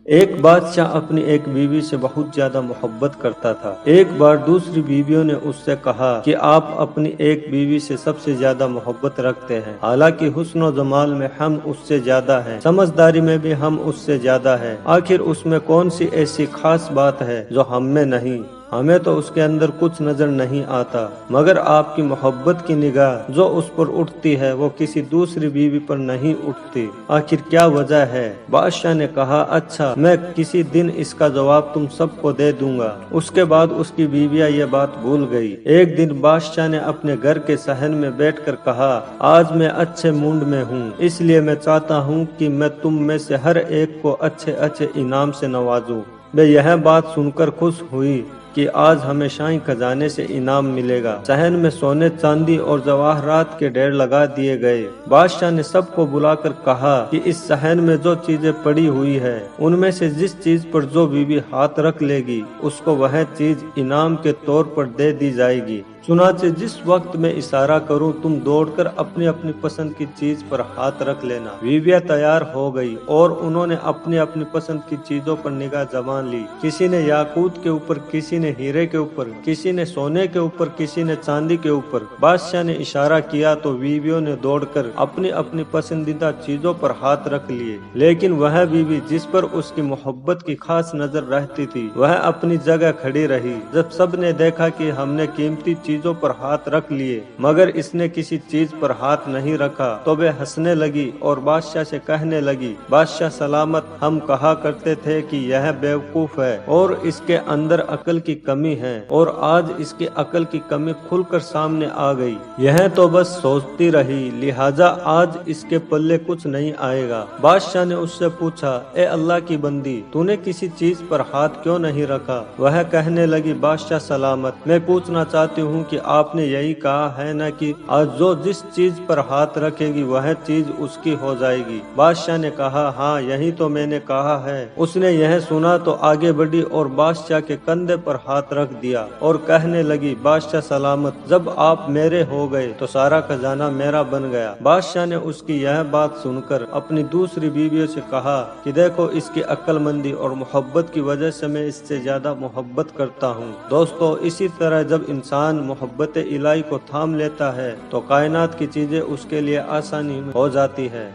ایک بادشاہ اپنی ایک بیوی سے بہت زیادہ محبت کرتا تھا۔ ایک بار دوسری بیویوں نے اس سے کہا کہ آپ اپنی ایک بیوی سے سب سے زیادہ محبت رکھتے ہیں، حالانکہ حسن و جمال میں ہم اس سے زیادہ ہیں، سمجھداری میں بھی ہم اس سے زیادہ ہیں، آخر اس میں کون سی ایسی خاص بات ہے جو ہم میں نہیں؟ ہمیں تو اس کے اندر کچھ نظر نہیں آتا، مگر آپ کی محبت کی نگاہ جو اس پر اٹھتی ہے وہ کسی دوسری بیوی پر نہیں اٹھتی، آخر کیا وجہ ہے؟ بادشاہ نے کہا، اچھا، میں کسی دن اس کا جواب تم سب کو دے دوں گا۔ اس کے بعد اس کی بیویاں یہ بات بھول گئی۔ ایک دن بادشاہ نے اپنے گھر کے صحن میں بیٹھ کر کہا، آج میں اچھے موڈ میں ہوں، اس لیے میں چاہتا ہوں کہ میں تم میں سے ہر ایک کو اچھے اچھے انعام سے نوازوں۔ میں یہ بات سن کر خوش ہوئی کہ آج ہمیں شاہی خزانے سے انعام ملے گا۔ صحن میں سونے چاندی اور جواہرات کے ڈھیر لگا دیے گئے۔ بادشاہ نے سب کو بلا کر کہا کہ اس صحن میں جو چیزیں پڑی ہوئی ہے ان میں سے جس چیز پر جو بیوی ہاتھ رکھ لے گی اس کو وہ چیز انعام کے طور پر دے دی جائے گی۔ چنانچہ جس وقت میں اشارہ کروں تم دوڑ کر اپنی اپنی پسند کی چیز پر ہاتھ رکھ لینا۔ بیویاں تیار ہو گئی اور انہوں نے اپنی اپنی پسند کی چیزوں پر نگاہ جمان لی۔ کسی نے یاقوت کے اوپر، کسی نے ہیرے کے اوپر، کسی نے سونے کے اوپر، کسی نے چاندی کے اوپر۔ بادشاہ نے اشارہ کیا تو بیویوں نے دوڑ کر اپنی اپنی پسندیدہ چیزوں پر ہاتھ رکھ لیے، لیکن وہ بیوی جس پر اس کی محبت کی خاص نظر رہتی تھی وہ اپنی جگہ کھڑی رہی۔ جب سب نے دیکھا کہ ہم نے قیمتی چیزوں پر ہاتھ رکھ لیے مگر اس نے کسی چیز پر ہاتھ نہیں رکھا تو وہ ہنسنے لگی اور بادشاہ سے کہنے لگی، بادشاہ سلامت، ہم کہا کرتے تھے کہ یہ بیوقوف ہے اور اس کے اندر عقل کی کمی ہے، اور آج اس کی عقل کی کمی کھل کر سامنے آ گئی۔ یہ تو بس سوچتی رہی، لہٰذا آج اس کے پلے کچھ نہیں آئے گا۔ بادشاہ نے اس سے پوچھا، اے اللہ کی بندی، تو نے کسی چیز پر ہاتھ کیوں نہیں رکھا؟ وہ کہنے لگی، بادشاہ سلامت، میں پوچھنا چاہتی ہوں کہ آپ نے یہی کہا ہے نا کہ آج جو جس چیز پر ہاتھ رکھے گی وہ چیز اس کی ہو جائے گی؟ بادشاہ نے کہا، ہاں، یہی تو میں نے کہا ہے۔ اس نے یہ سنا تو آگے بڑھی اور بادشاہ کے کندھے پر ہاتھ رکھ دیا اور کہنے لگی، بادشاہ سلامت، جب آپ میرے ہو گئے تو سارا خزانہ میرا بن گیا۔ بادشاہ نے اس کی یہ بات سن کر اپنی دوسری بیویوں سے کہا کہ دیکھو، اس کی عقل مندی اور محبت کی وجہ سے میں اس سے زیادہ محبت کرتا ہوں۔ دوستو، اسی طرح جب انسان محبت الہی کو تھام لیتا ہے تو کائنات کی چیزیں اس کے لیے آسانی ہو جاتی ہے۔